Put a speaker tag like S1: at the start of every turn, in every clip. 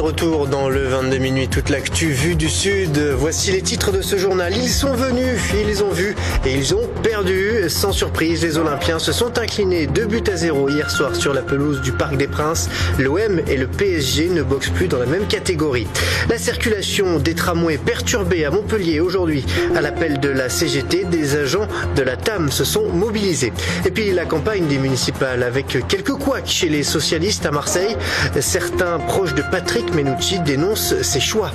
S1: retour dans le 22 minuit, toute l'actu vue du Sud. Voici les titres de ce journal. Ils sont venus, ils ont vu et ils ont perdu. Sans surprise, les Olympiens se sont inclinés 2-0 hier soir sur la pelouse du Parc des Princes. L'OM et le PSG ne boxent plus dans la même catégorie. La circulation des tramways perturbée à Montpellier aujourd'hui. À l'appel de la CGT, des agents de la TAM se sont mobilisés. Et puis la campagne des municipales avec quelques couacs chez les socialistes à Marseille. Certains proches de Patrick Mennucci dénoncent ses choix.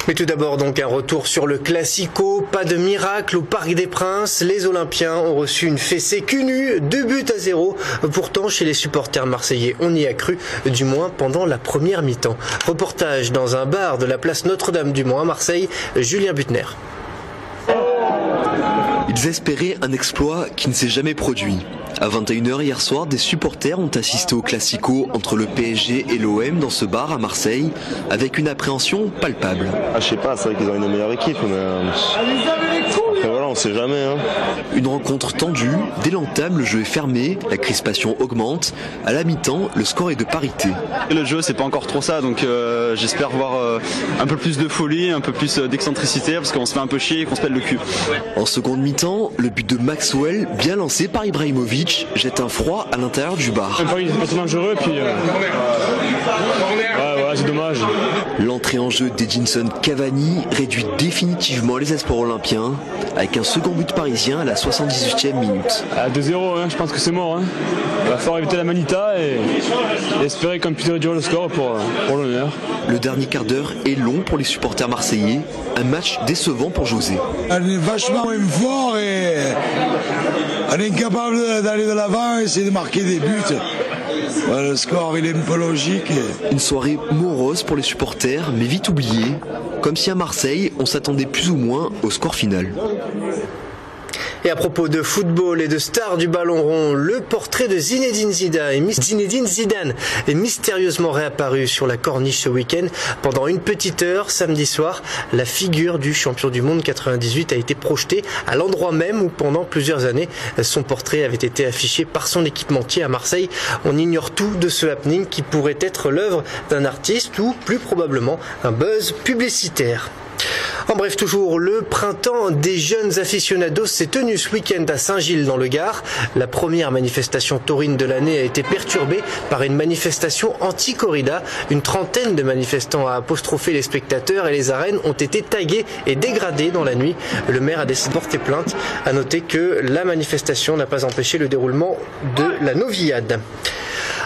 S1: Mais tout d'abord donc un retour sur le Classico. Pas de miracle au Parc des Princes. Les Olympiens ont reçu une fessée cul nu, 2-0. Pourtant chez les supporters marseillais, on y a cru, du moins pendant la première mi-temps. Reportage dans un bar de la place Notre-Dame-du-Mont à Marseille, Julien Butner.
S2: Ils espéraient un exploit qui ne s'est jamais produit. À 21h hier soir, des supporters ont assisté au Classico entre le PSG et l'OM dans ce bar à Marseille, avec une appréhension palpable.
S3: Je sais pas, c'est vrai qu'ils ont une meilleure équipe, mais après voilà, on sait jamais.
S2: Une rencontre tendue, dès l'entame, le jeu est fermé, la crispation augmente. À la mi-temps, le score est de parité.
S4: Le jeu, c'est pas encore trop ça, donc j'espère voir un peu plus de folie, un peu plus d'excentricité, parce qu'on se fait un peu chier et qu'on se pète le cul.
S2: En seconde mi-temps, le but de Maxwell, bien lancé par Ibrahimovic, jette un froid à l'intérieur du bar.
S5: Paris est pas dangereux, puis c'est dommage.
S2: L'entrée en jeu d'Edinson Cavani réduit définitivement les espoirs olympiens, avec un second but parisien à la 78e minute.
S5: À 2-0, je pense que c'est mort. Il va falloir éviter la manita et espérer qu'on puisse réduire le score pour l'honneur.
S2: Le dernier quart d'heure est long pour les supporters marseillais, un match décevant pour José.
S6: On est vachement moins fort et on est incapable d'aller de l'avant et essayer de marquer des buts. Le score il est un peu logique.
S2: Une soirée morose pour les supporters, mais vite oubliée, comme si à Marseille on s'attendait plus ou moins au score final.
S1: Et à propos de football et de stars du ballon rond, le portrait de Zinedine Zidane est mystérieusement réapparu sur la corniche ce week-end. Pendant une petite heure, samedi soir, la figure du champion du monde 98 a été projetée à l'endroit même où pendant plusieurs années, son portrait avait été affiché par son équipementier à Marseille. On ignore tout de ce happening qui pourrait être l'œuvre d'un artiste ou plus probablement un buzz publicitaire. En bref, toujours, le printemps des jeunes aficionados s'est tenu ce week-end à Saint-Gilles dans le Gard. La première manifestation taurine de l'année a été perturbée par une manifestation anti-corrida. Une trentaine de manifestants a apostrophé les spectateurs et les arènes ont été taguées et dégradées dans la nuit. Le maire a décidé de porter plainte. À noter que la manifestation n'a pas empêché le déroulement de la novillade.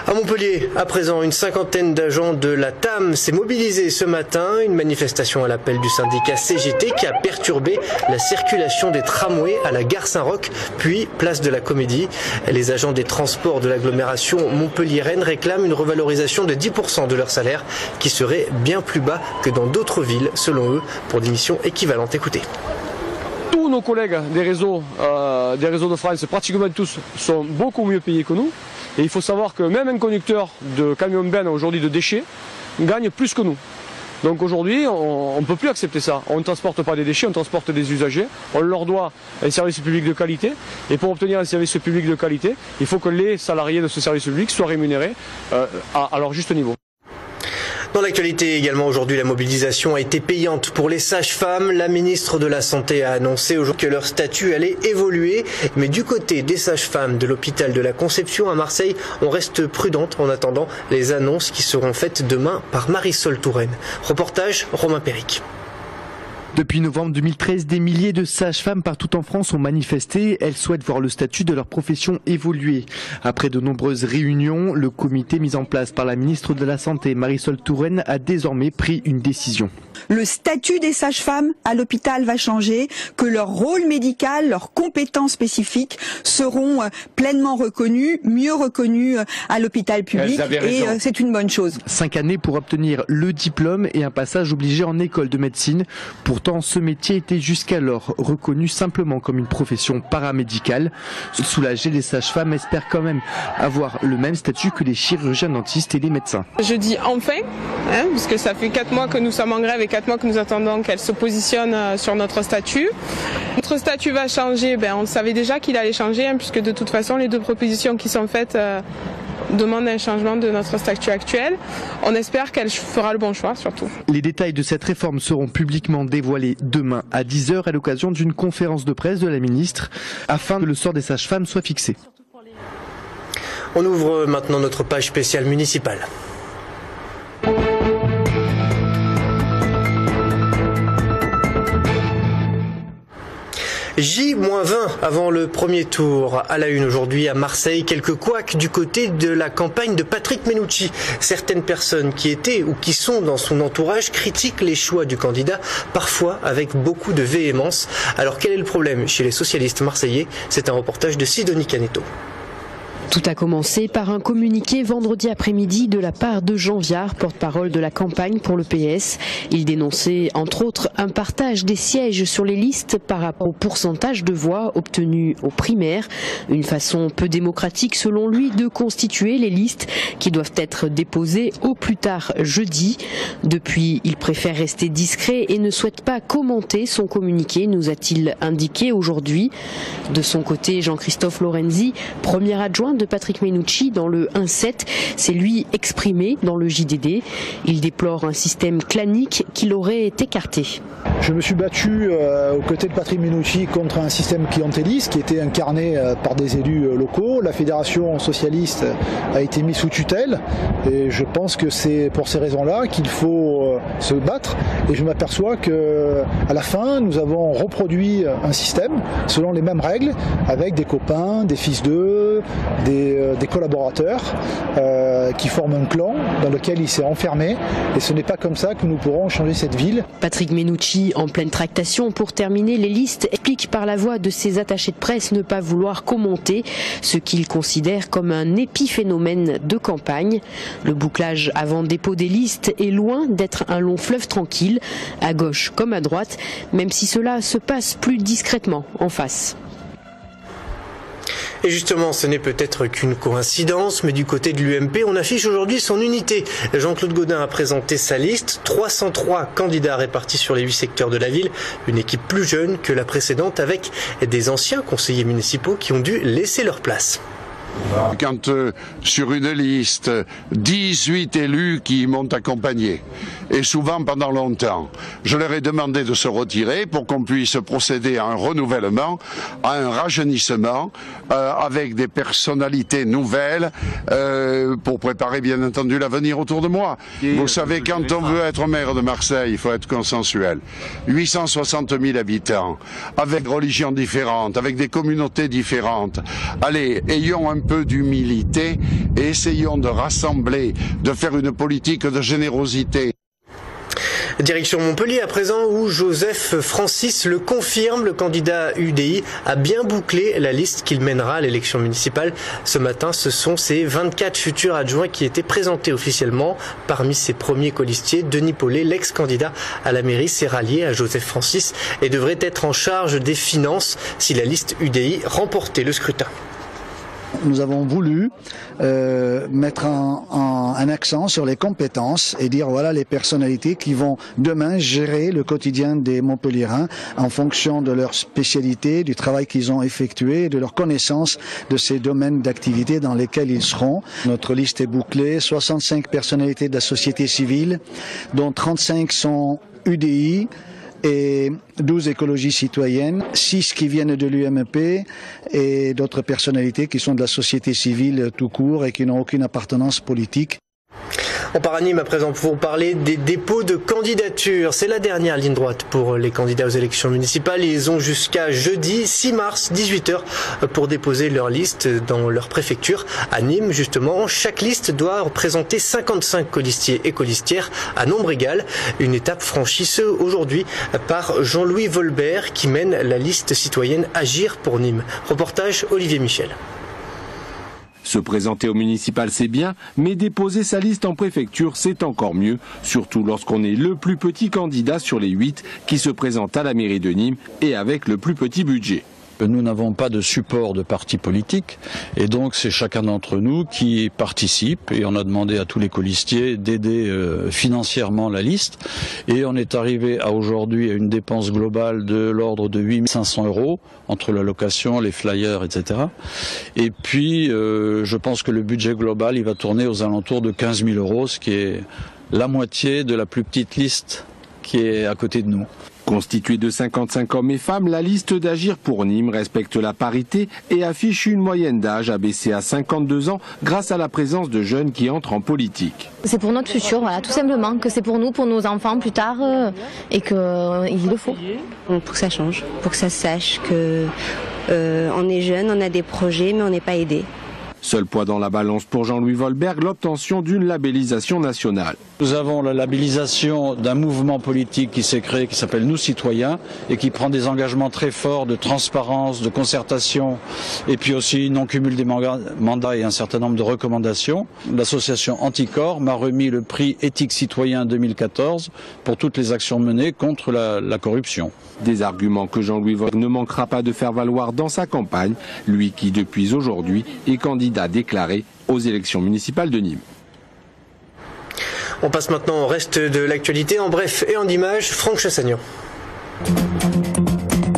S1: À Montpellier, à présent, une cinquantaine d'agents de la TAM s'est mobilisée ce matin. Une manifestation à l'appel du syndicat CGT qui a perturbé la circulation des tramways à la gare Saint-Roch, puis place de la Comédie. Les agents des transports de l'agglomération Montpellier-Rennes réclament une revalorisation de 10% de leur salaire qui serait bien plus bas que dans d'autres villes, selon eux, pour des missions équivalentes. Écoutez.
S5: Tous nos collègues des réseaux de France, pratiquement tous, sont beaucoup mieux payés que nous. Et il faut savoir que même un conducteur de camion-benne aujourd'hui de déchets gagne plus que nous. Donc aujourd'hui, on ne peut plus accepter ça. On ne transporte pas des déchets, on transporte des usagers. On leur doit un service public de qualité. Et pour obtenir un service public de qualité, il faut que les salariés de ce service public soient rémunérés à leur juste niveau.
S1: Dans l'actualité également aujourd'hui, la mobilisation a été payante pour les sages-femmes. La ministre de la Santé a annoncé aujourd'hui que leur statut allait évoluer. Mais du côté des sages-femmes de l'hôpital de la Conception à Marseille, on reste prudente en attendant les annonces qui seront faites demain par Marisol Touraine. Reportage Romain Péric.
S7: Depuis novembre 2013, des milliers de sages-femmes partout en France ont manifesté. Elles souhaitent voir le statut de leur profession évoluer. Après de nombreuses réunions, le comité mis en place par la ministre de la Santé, Marisol Touraine, a désormais pris une décision.
S8: Le statut des sages-femmes à l'hôpital va changer, que leur rôle médical, leurs compétences spécifiques seront pleinement reconnus, mieux reconnus à l'hôpital public et c'est une bonne chose.
S7: 5 années pour obtenir le diplôme et un passage obligé en école de médecine. Pour Pourtant, ce métier était jusqu'alors reconnu simplement comme une profession paramédicale. Soulagés, les sages-femmes espèrent quand même avoir le même statut que les chirurgiens dentistes et les médecins.
S9: Je dis enfin, puisque ça fait 4 mois que nous sommes en grève et 4 mois que nous attendons qu'elle se positionne sur notre statut. Notre statut va changer, on savait déjà qu'il allait changer, puisque de toute façon les 2 propositions qui sont faites demande un changement de notre statut actuel. On espère qu'elle fera le bon choix surtout.
S7: Les détails de cette réforme seront publiquement dévoilés demain à 10h à l'occasion d'une conférence de presse de la ministre afin que le sort des sages-femmes soit fixé.
S1: On ouvre maintenant notre page spéciale municipale. J-20 avant le premier tour. À la une aujourd'hui à Marseille, quelques couacs du côté de la campagne de Patrick Mennucci. Certaines personnes qui étaient ou qui sont dans son entourage critiquent les choix du candidat, parfois avec beaucoup de véhémence. Alors quel est le problème chez les socialistes marseillais? C'est un reportage de Sidonie Caneto.
S10: Tout a commencé par un communiqué vendredi après-midi de la part de Jean Viard, porte-parole de la campagne pour le PS. Il dénonçait entre autres un partage des sièges sur les listes par rapport au pourcentage de voix obtenus aux primaires. Une façon peu démocratique selon lui de constituer les listes qui doivent être déposées au plus tard jeudi. Depuis, il préfère rester discret et ne souhaite pas commenter son communiqué, nous a-t-il indiqué aujourd'hui. De son côté, Jean-Christophe Lorenzi, premier adjoint de Patrick Mennucci dans le 1-7, s'est lui exprimé dans le JDD. Il déplore un système clanique qui l'aurait écarté.
S11: Je me suis battu aux côtés de Patrick Mennucci contre un système clientéliste qui était incarné par des élus locaux. La fédération socialiste a été mise sous tutelle et je pense que c'est pour ces raisons-là qu'il faut se battre. Et je m'aperçois qu'à la fin, nous avons reproduit un système selon les mêmes règles avec des copains, des fils d'eux, des collaborateurs qui forment un clan dans lequel il s'est enfermé et ce n'est pas comme ça que nous pourrons changer cette ville.
S10: Patrick Mennucci, en pleine tractation pour terminer les listes, explique par la voix de ses attachés de presse ne pas vouloir commenter ce qu'il considère comme un épiphénomène de campagne. Le bouclage avant dépôt des listes est loin d'être un long fleuve tranquille, à gauche comme à droite, même si cela se passe plus discrètement en face.
S1: Et justement, ce n'est peut-être qu'une coïncidence, mais du côté de l'UMP, on affiche aujourd'hui son unité. Jean-Claude Gaudin a présenté sa liste, 303 candidats répartis sur les 8 secteurs de la ville, une équipe plus jeune que la précédente avec des anciens conseillers municipaux qui ont dû laisser leur place.
S12: Quand sur une liste, 18 élus qui m'ont accompagné, et souvent pendant longtemps, je leur ai demandé de se retirer pour qu'on puisse procéder à un renouvellement, à un rajeunissement, avec des personnalités nouvelles, pour préparer bien entendu l'avenir autour de moi. Vous savez, quand on veut être maire de Marseille, il faut être consensuel. 860 000 habitants, avec religions différentes, avec des communautés différentes. Allez, ayons un peu d'humilité et essayons de rassembler, de faire une politique de générosité.
S1: Direction Montpellier à présent où Joseph Francis le confirme, le candidat UDI a bien bouclé la liste qu'il mènera à l'élection municipale. Ce matin, ce sont ses 24 futurs adjoints qui étaient présentés officiellement. Parmi ses premiers colistiers, Denis Paulet, l'ex-candidat à la mairie, s'est rallié à Joseph Francis et devrait être en charge des finances si la liste UDI remportait le scrutin.
S11: Nous avons voulu mettre un accent sur les compétences et dire voilà les personnalités qui vont demain gérer le quotidien des Montpelliérains en fonction de leur spécialité, du travail qu'ils ont effectué, de leur connaissance de ces domaines d'activité dans lesquels ils seront. Notre liste est bouclée, 65 personnalités de la société civile, dont 35 sont UDI, et 12 écologies citoyennes, 6 qui viennent de l'UMP et d'autres personnalités qui sont de la société civile tout court et qui n'ont aucune appartenance politique.
S1: On part à Nîmes à présent pour parler des dépôts de candidatures. C'est la dernière ligne droite pour les candidats aux élections municipales. Ils ont jusqu'à jeudi 6 mars 18h pour déposer leur liste dans leur préfecture. À Nîmes, justement, chaque liste doit représenter 55 colistiers et colistières à nombre égal. Une étape franchie aujourd'hui par Jean-Louis Volbert qui mène la liste citoyenne Agir pour Nîmes. Reportage Olivier Michel.
S13: Se présenter au municipal, c'est bien, mais déposer sa liste en préfecture, c'est encore mieux, surtout lorsqu'on est le plus petit candidat sur les 8 qui se présentent à la mairie de Nîmes et avec le plus petit budget.
S14: Nous n'avons pas de support de parti politique et donc c'est chacun d'entre nous qui participe et on a demandé à tous les colistiers d'aider financièrement la liste et on est arrivé à aujourd'hui à une dépense globale de l'ordre de 8 500 € entre la location, les flyers, etc. Et puis je pense que le budget global il va tourner aux alentours de 15 000 €, ce qui est la moitié de la plus petite liste qui est à côté de nous.
S13: Constituée de 55 hommes et femmes, la liste d'Agir pour Nîmes respecte la parité et affiche une moyenne d'âge abaissée à 52 ans grâce à la présence de jeunes qui entrent en politique.
S15: C'est pour notre futur, voilà, tout simplement, que c'est pour nous, pour nos enfants plus tard et qu'il le faut.
S16: Pour que ça change, pour que ça se sache qu'on est jeune, on a des projets mais on n'est pas aidé.
S13: Seul poids dans la balance pour Jean-Louis Volberg, l'obtention d'une labellisation nationale.
S14: Nous avons la labellisation d'un mouvement politique qui s'est créé, qui s'appelle Nous Citoyens, et qui prend des engagements très forts de transparence, de concertation, et puis aussi non-cumul des mandats et un certain nombre de recommandations. L'association Anticorps m'a remis le prix Éthique Citoyen 2014 pour toutes les actions menées contre la corruption.
S13: Des arguments que Jean-Louis Volberg ne manquera pas de faire valoir dans sa campagne, lui qui depuis aujourd'hui est candidat déclaré aux élections municipales de Nîmes.
S1: On passe maintenant au reste de l'actualité en bref et en images. Franck Chassagnon.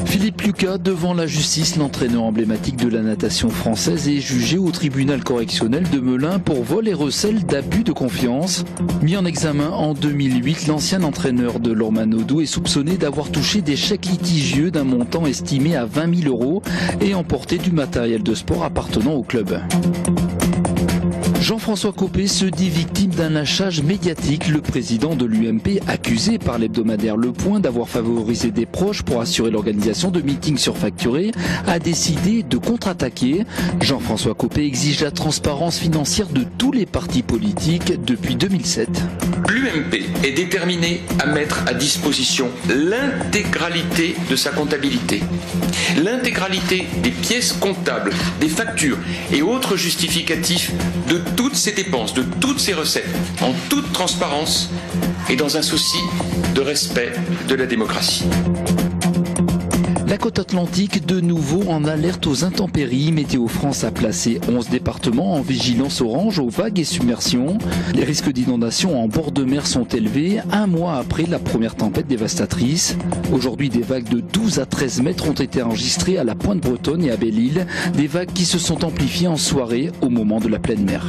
S17: Philippe Lucas, devant la justice, l'entraîneur emblématique de la natation française est jugé au tribunal correctionnel de Melun pour vol et recel d'abus de confiance. Mis en examen en 2008, l'ancien entraîneur de l'Ormanodou est soupçonné d'avoir touché des chèques litigieux d'un montant estimé à 20 000 € et emporté du matériel de sport appartenant au club. Jean-François Copé se dit victime d'un lynchage médiatique. Le président de l'UMP, accusé par l'hebdomadaire Le Point d'avoir favorisé des proches pour assurer l'organisation de meetings surfacturés, a décidé de contre-attaquer. Jean-François Copé exige la transparence financière de tous les partis politiques depuis 2007.
S18: L'UMP est déterminé à mettre à disposition l'intégralité de sa comptabilité, l'intégralité des pièces comptables, des factures et autres justificatifs de toutes ses dépenses, de toutes ses recettes, en toute transparence et dans un souci de respect de la démocratie.
S17: La côte atlantique, de nouveau en alerte aux intempéries. Météo France a placé 11 départements en vigilance orange aux vagues et submersions. Les risques d'inondation en bord de mer sont élevés, un mois après la première tempête dévastatrice. Aujourd'hui, des vagues de 12 à 13 mètres ont été enregistrées à la Pointe-Bretonne et à Belle-Île. Des vagues qui se sont amplifiées en soirée au moment de la pleine mer.